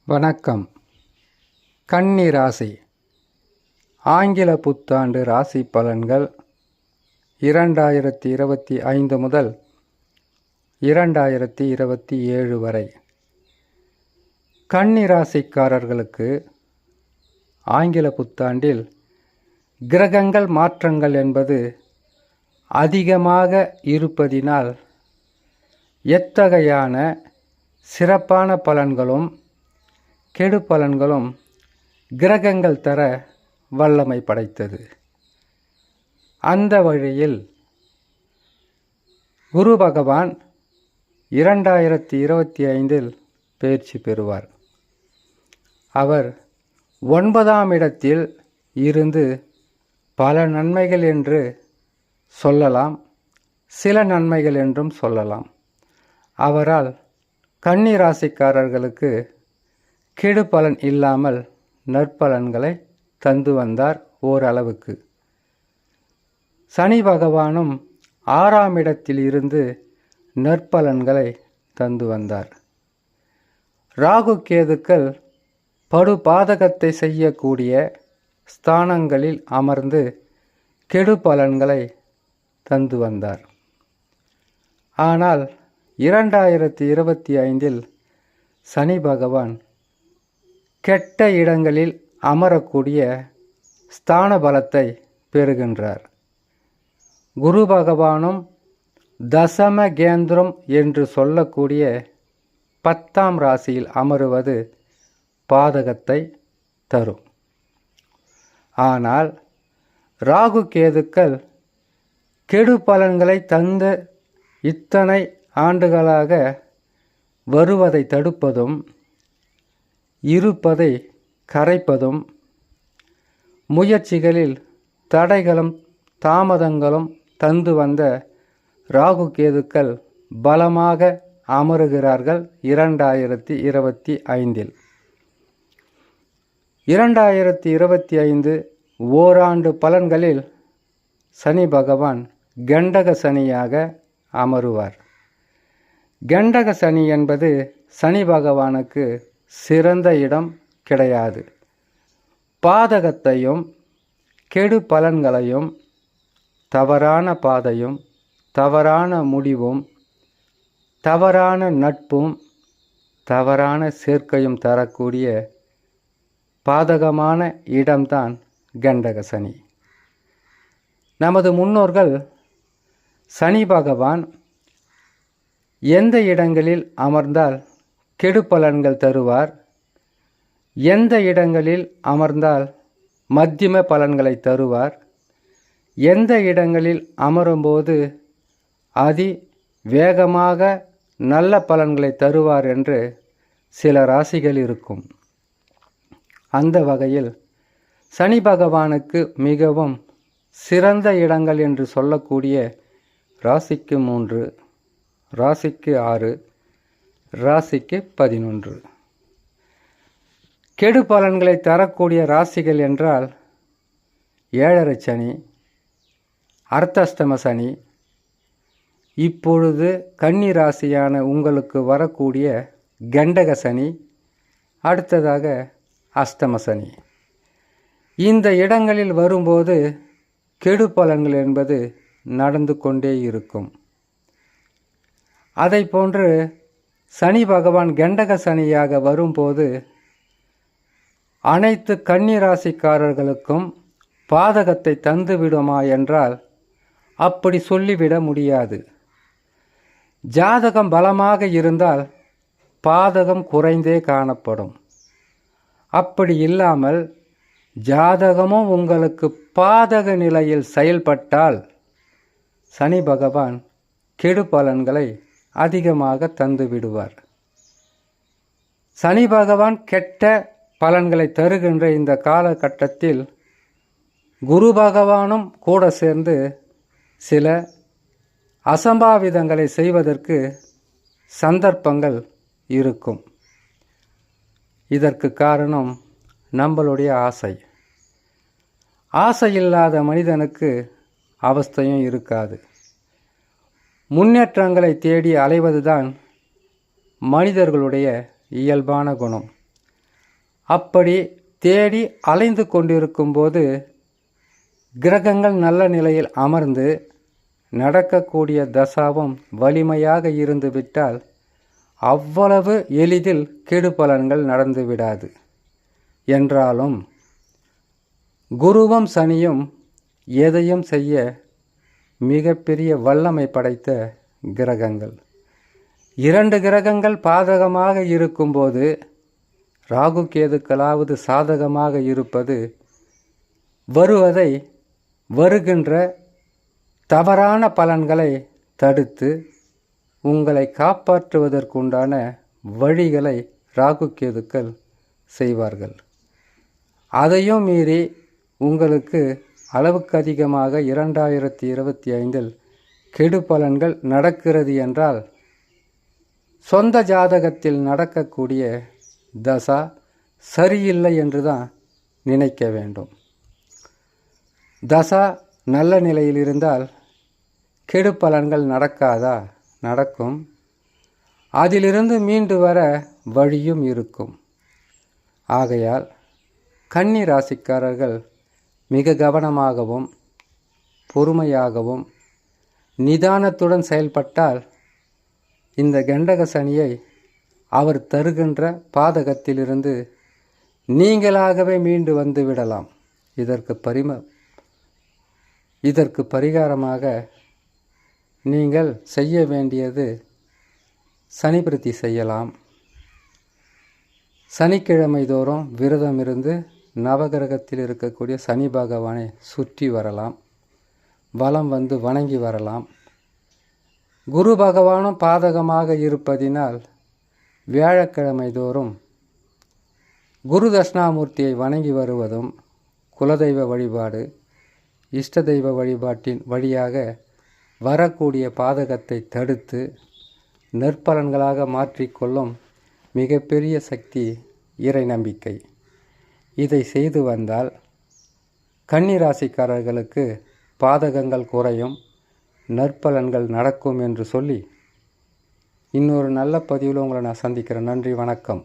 வணக்கம். கன்னி ராசி ஆங்கில புத்தாண்டு ராசி பலன்கள் 2025 முதல் 2027 வரை. கன்னி ராசிக்காரர்களுக்கு ஆங்கில புத்தாண்டில் கிரகங்கள் மாற்றங்கள் என்பது அதிகமாக இருப்பதினால் எத்தகையான சிறப்பான பலன்களும் கெடு பலன்களும் கிரகங்கள் தர வல்லமை படைத்தது. அந்த வழியில் குரு பகவான் 2025 பெயர்ச்சி பெறுவார். அவர் 9ஆம் இடத்தில் இருந்து பல நன்மைகள் என்று சொல்லலாம், சில நன்மைகள் என்றும் சொல்லலாம். அவரால் கன்னி ராசிக்காரர்களுக்கு கெடு பலன் இல்லாமல் நற்பலன்களை தந்து வந்தார் ஓரளவுக்கு. சனி பகவானும் 6ஆம் இடத்தில் இருந்து நற்பலன்களை தந்து வந்தார். ராகு கேதுக்கள் படு பாதகத்தை செய்யக்கூடிய ஸ்தானங்களில் அமர்ந்து கெடு பலன்களை தந்து வந்தார். ஆனால் 2025 சனி பகவான் கெட்ட இடங்களில் அமரக்கூடிய ஸ்தான பலத்தை பெறுகின்றார். குரு பகவானும் தசம கேந்திரம் என்று சொல்லக்கூடிய 10ஆம் ராசியில் அமருவது பாதகத்தை தரும். ஆனால் ராகு கேதுக்கள் கெடு பலன்களை தந்த இத்தனை ஆண்டுகளாக வருவதை தடுப்பதும் இருப்பதை கரைப்பதும் முயற்சிகளில் தடைகளும் தாமதங்களும் தந்து வந்த ராகு கேதுக்கள் பலமாக அமருகிறார்கள் 2025. 2025 ஓராண்டு பலன்களில் சனி பகவான் கண்டக சனியாக அமருவார். கண்டக சனி என்பது சனி பகவானுக்கு சிறந்த இடம் கிடையாது. பாதகத்தையும் கெடு பலன்களையும் தவறான பாதையும் தவறான முடிவும் தவறான நட்பும் தவறான சேர்க்கையும் தரக்கூடிய பாதகமான இடம்தான் கண்டக சனி. நமது முன்னோர்கள் சனி பகவான் எந்த இடங்களில் அமர்ந்தால் கெடு பலன்கள் தருவார், எந்த இடங்களில் அமர்ந்தால் மத்தியம பலன்களை தருவார், எந்த இடங்களில் அமரும்போது அதி வேகமாக நல்ல பலன்களை தருவார் என்று சில ராசிகள் இருக்கும். அந்த வகையில் சனி பகவானுக்கு மிகவும் சிறந்த இடங்கள் என்று சொல்லக்கூடிய ராசிக்கு 3, ராசிக்கு 6, ராசிக்கு 11. கெடு பலன்களை தரக்கூடிய ராசிகள் என்றால் 7.5 சனி, அர்த்தஸ்தம சனி, இப்பொழுது கன்னி ராசியான உங்களுக்கு வரக்கூடிய கண்டக சனி, அடுத்ததாக அஷ்டம சனி. இந்த இடங்களில் வரும்போது கெடு பலன்கள் என்பது நடந்து கொண்டே இருக்கும். அதை போன்று சனி பகவான் கண்டக சனியாக வரும்போது அனைத்து கன்னி ராசிக்காரர்களுக்கும் பாதகத்தை தந்துவிடுமா என்றால் அப்படி சொல்லிவிட முடியாது. ஜாதகம் பலமாக இருந்தால் பாதகம் குறைந்தே காணப்படும். அப்படி இல்லாமல் ஜாதகமும் உங்களுக்கு பாதக நிலையில் செயல்பட்டால் சனி பகவான் கெடு பலன்களை அதிகமாக தந்து விடுவார். சனி பகவான் கெட்ட பலன்களை தருகின்ற இந்த காலகட்டத்தில் குரு பகவானும் கூட சேர்ந்து சில அசம்பாவிதங்களை செய்வதற்கு சந்தர்ப்பங்கள் இருக்கும். இதற்கு காரணம் நம்மளுடைய ஆசை. ஆசை இல்லாத மனிதனுக்கு அவஸ்தையும் இருக்காது. முன்னேற்றங்களை தேடி அலைவதுதான் மனிதர்களுடைய இயல்பான குணம். அப்படி தேடி அலைந்து கொண்டிருக்கும்போது கிரகங்கள் நல்ல நிலையில் அமர்ந்து நடக்கக்கூடிய தசாவும் வலிமையாக இருந்து விட்டால் அவ்வளவு எளிதில் கெடுபலன்கள் நடந்து விடாது. என்றாலும் குருவும் சனியும் எதையும் செய்ய மிகப்பெரிய வல்லமை படைத்த கிரகங்கள். 2 கிரகங்கள் பாதகமாக இருக்கும்போது ராகு கேதுக்களாவது சாதகமாக இருப்பது வருகின்ற தவறான பலன்களை தடுத்து உங்களை காப்பாற்றுவதற்குண்டான வழிகளை ராகு கேதுக்கள் செய்வார்கள். அதையும் மீறி உங்களுக்கு அளவுக்கு அதிகமாக 2025 கெடு பலன்கள் நடக்கிறது என்றால் சொந்த ஜாதகத்தில் நடக்கக்கூடிய தசா சரியில்லை என்று தான் நினைக்க வேண்டும். தசா நல்ல நிலையில் இருந்தால் கெடு பலன்கள் நடக்காதா? நடக்கும். அதிலிருந்து மீண்டு வர வழியும் இருக்கும். ஆகையால் கன்னி ராசிக்காரர்கள் மிக கவனமாகவும் பொறுமையாகவும் நிதானத்துடன் செயல்பட்டால் இந்த கண்டக சனியை அவர் தருகின்ற பாதகத்திலிருந்து நீங்களாகவே மீண்டு வந்து விடலாம். இதற்கு பரிகாரமாக நீங்கள் செய்ய வேண்டியது சனி பிரதி செய்யலாம். சனிக்கிழமை தோறும் விரதம் இருந்து நவகிரகத்தில் இருக்கக்கூடிய சனி பகவானை சுற்றி வரலாம். வலம் வந்து வணங்கி வரலாம். குரு பகவானும் பாதகமாக இருப்பதினால் வியாழக்கிழமை தோறும் குரு தட்சிணாமூர்த்தியை வணங்கி வருவதும் குலதெய்வ வழிபாடு இஷ்ட தெய்வ வழிபாட்டின் வழியாக வரக்கூடிய பாதகத்தை தடுத்து நற்பலன்களாக மாற்றிக்கொள்ளும் மிகப்பெரிய சக்தி இறை நம்பிக்கை. இதை செய்து வந்தால் கன்னி ராசிக்காரர்களுக்கு பாதகங்கள் குறையும், நற்பலன்கள் நடக்கும் என்று சொல்லி இன்னொரு நல்ல பதிவில் உங்களை நான் சந்திக்கிறேன். நன்றி, வணக்கம்.